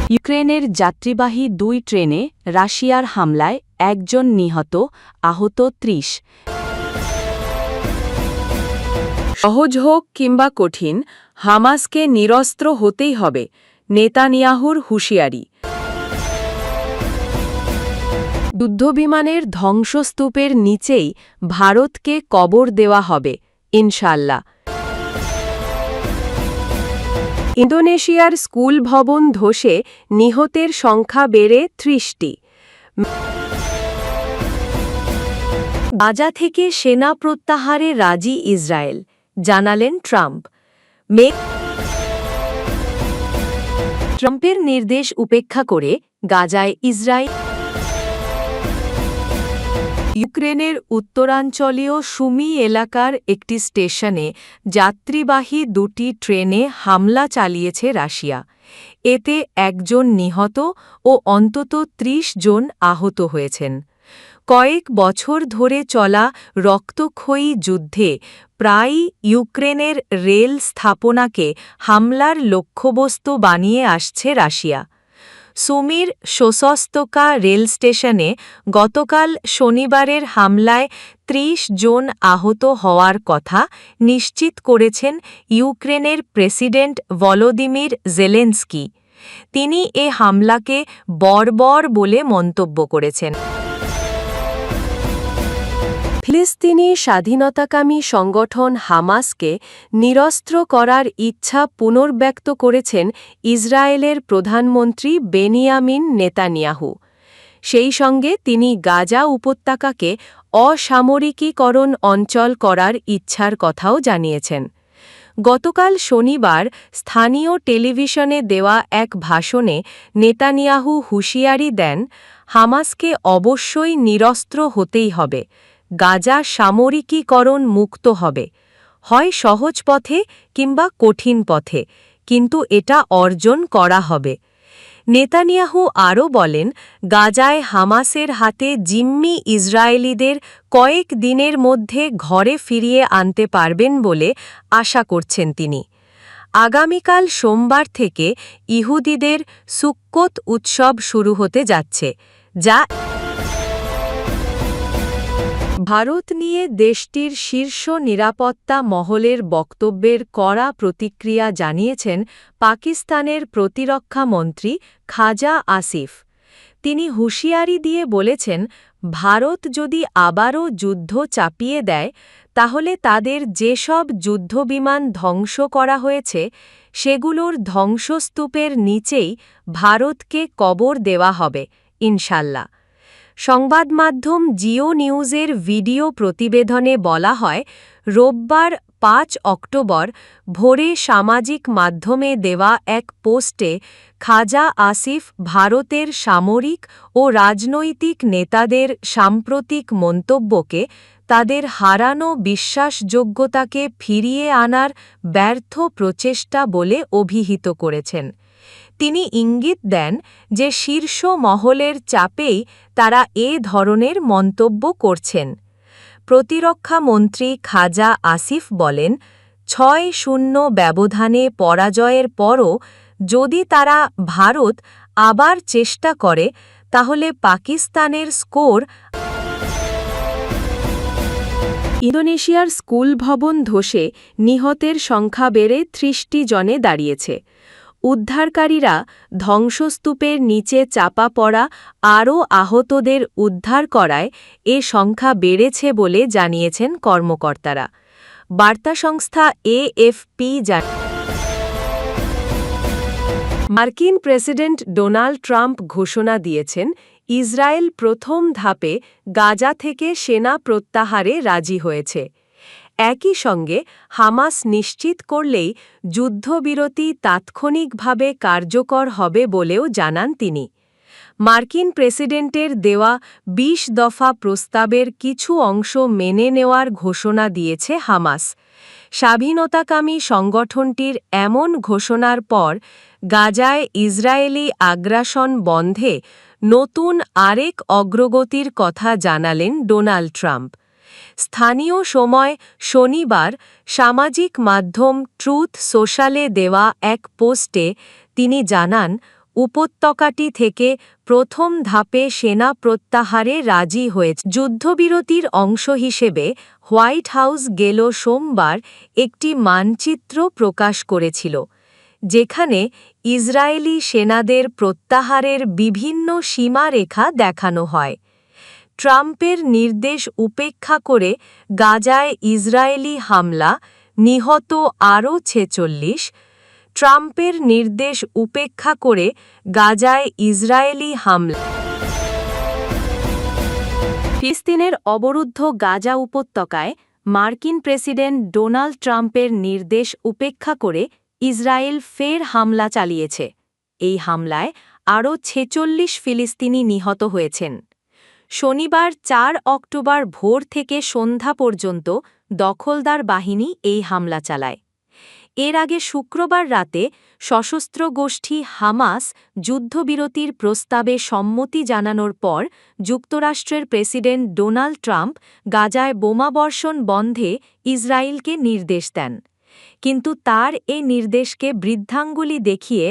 ইউক্রেনের যাত্রীবাহী 2 ট্রেনে রাশিয়ার হামলায় 1 জন নিহত, আহত 30। সহজ হোক কিংবা কঠিন, হামাসকে নিরস্ত্র হতেই হবে, নেতানিয়াহুর হুঁশিয়ারি। যুদ্ধবিমানের ধ্বংসস্তূপের নিচেই ভারতকে কবর দেওয়া হবে, ইনশাল্লাহ। ইন্দোনেশিয়ার স্কুল ভবন ধসে নিহতের সংখ্যা বেড়ে 30টি। গাজা থেকে সেনা প্রত্যাহারে রাজি ইসরায়েল, জানালেন ট্রাম্প। ট্রাম্পের নির্দেশ উপেক্ষা করে গাজায় ইসরায়েল। ইউক্রেনের উত্তরাঞ্চলীয় সুমি এলাকার একটি স্টেশনে যাত্রীবাহী 2টি ট্রেনে হামলা চালিয়েছে রাশিয়া। এতে 1 জন নিহত ও অন্তত 30 জন আহত হয়েছেন। কয়েক বছর ধরে চলা রক্তক্ষয়ী যুদ্ধে প্রায়ই ইউক্রেনের রেল স্থাপনাকে হামলার লক্ষ্যবস্তু বানিয়ে আসছে রাশিয়া। সুমির সোসস্তকা রেল স্টেশনে গতকাল শনিবারের হামলায় 30 জন আহত হওয়ার কথা নিশ্চিত করেছেন ইউক্রেনের প্রেসিডেন্ট ভলোদিমির জেলেনস্কি। তিনি এ হামলাকে বর্বর বলে মন্তব্য করেছেন। ফিলিস্তিনি স্বাধীনতাকামী সংগঠন হামাসকে নিরস্ত্র করার ইচ্ছা পুনর্ব্যক্ত করেছেন ইসরায়েলের প্রধানমন্ত্রী বেনিয়ামিন নেতানিয়াহু। সেই সঙ্গে তিনি গাজা উপত্যকাকে অসামরিকীকরণ অঞ্চল করার ইচ্ছার কথাও জানিয়েছেন। গতকাল শনিবার স্থানীয় টেলিভিশনে দেওয়া এক ভাষণে নেতানিয়াহু হুঁশিয়ারি দেন, হামাসকে অবশ্যই নিরস্ত্র হতেই হবে, গাজা সামরিকীকরণ মুক্ত হবে, হয় সহজ পথে কিংবা কঠিন পথে, কিন্তু এটা অর্জন করা হবে। নেতানিয়াহু আরও বলেন, গাজায় হামাসের হাতে জিম্মি ইসরায়েলিদের কয়েক দিনের মধ্যে ঘরে ফিরিয়ে আনতে পারবেন বলে আশা করছেন তিনি। আগামীকাল সোমবার থেকে ইহুদিদের সুক্কোত উৎসব শুরু হতে যাচ্ছে, যা ভারত নিয়ে দেশটির শীর্ষ নিরাপত্তা মহলের বক্তব্যের কড়া প্রতিক্রিয়া জানিয়েছেন পাকিস্তানের প্রতিরক্ষা মন্ত্রী খাজা আসিফ। তিনি হুঁশিয়ারি দিয়ে বলেছেন, ভারত যদি আবারও যুদ্ধ চাপিয়ে দেয়, তাহলে তাদের যেসব যুদ্ধবিমান ধ্বংস করা হয়েছে সেগুলোর ধ্বংসস্তূপের নিচেই ভারতকে কবর দেওয়া হবে, ইনশাল্লাহ। সংবাদমাধ্যম জিও নিউজের ভিডিও প্রতিবেদনে বলা হয়, রোববার 5 অক্টোবর ভোরে সামাজিক মাধ্যমে দেওয়া এক পোস্টে খাজা আসিফ ভারতের সামরিক ও রাজনৈতিক নেতাদের সাম্প্রতিক মন্তব্যকে তাদের হারানো বিশ্বাসযোগ্যতাকে ফিরিয়ে আনার ব্যর্থ প্রচেষ্টা বলে অভিহিত করেছেন। তিনি ইঙ্গিত দেন যে শীর্ষ মহলের চাপেই তারা এ ধরনের মন্তব্য করছেন। প্রতিরক্ষা মন্ত্রী খাজা আসিফ বলেন, 6-0 ব্যবধানে পরাজয়ের পরও যদি তারা ভারত আবার চেষ্টা করে, তাহলে পাকিস্তানের স্কোর। ইন্দোনেশিয়ার স্কুল ভবন ধসে নিহতের সংখ্যা বেড়ে 30টি জনে দাঁড়িয়েছে। উদ্ধারকারীরা ধ্বংসস্তূপের নিচে চাপা পড়া আরও আহতদের উদ্ধার করায় এ সংখ্যা বেড়েছে বলে জানিয়েছেন কর্মকর্তারা। বার্তা সংস্থা এএফপি মার্কিন প্রেসিডেন্ট ডোনাল্ড ট্রাম্প ঘোষণা দিয়েছেন, ইসরায়েল প্রথম ধাপে গাজা থেকে সেনা প্রত্যাহারে রাজি হয়েছে। একই সঙ্গে হামাস নিশ্চিত করলেই যুদ্ধবিরতি তাৎক্ষণিকভাবে কার্যকর হবে বলেও জানান তিনি। মার্কিন প্রেসিডেন্টের দেওয়া 20 দফা প্রস্তাবের কিছু অংশ মেনে নেওয়ার ঘোষণা দিয়েছে হামাস। স্বাধীনতাকামী সংগঠনটির এমন ঘোষণার পর গাজায় ইসরায়েলি আগ্রাসন বন্ধে নতুন আরেক অগ্রগতির কথা জানালেন ডোনাল্ড ট্রাম্প। স্থানীয় সময় শনিবার সামাজিক মাধ্যম ট্রুথ সোশ্যালে দেওয়া এক পোস্টে তিনি জানান, উপত্যকাটি থেকে প্রথম ধাপে সেনা প্রত্যাহারে রাজি হয়েছে। যুদ্ধবিরতির অংশ হিসেবে হোয়াইট হাউস গেল সোমবার একটি মানচিত্র প্রকাশ করেছিল, যেখানে ইসরায়েলি সেনাদের প্রত্যাহারের বিভিন্ন সীমারেখা দেখানো হয়। ট্রাম্পের নির্দেশ উপেক্ষা করে গাজায় ইসরায়েলি হামলা, নিহত আরও 46। ট্রাম্পের নির্দেশ উপেক্ষা করে গাজায় ইসরায়েলি হামলা। ফিলিস্তিনের অবরুদ্ধ গাজা উপত্যকায় মার্কিন প্রেসিডেন্ট ডোনাল্ড ট্রাম্পের নির্দেশ উপেক্ষা করে ইসরায়েল ফের হামলা চালিয়েছে। এই হামলায় আরও 46 ফিলিস্তিনি নিহত হয়েছেন। শনিবার 4 অক্টোবর ভোর থেকে সন্ধ্যা পর্যন্ত দখলদার বাহিনী এই হামলা চালায়। এর আগে শুক্রবার রাতে সশস্ত্র গোষ্ঠী হামাস যুদ্ধবিরতির প্রস্তাবে সম্মতি জানানোর পর যুক্তরাষ্ট্রের প্রেসিডেন্ট ডোনাল্ড ট্রাম্প গাজায় বোমাবর্ষণ বন্ধে ইসরায়েলকে নির্দেশ দেন। কিন্তু তার এই নির্দেশকে বৃদ্ধাঙ্গুলি দেখিয়ে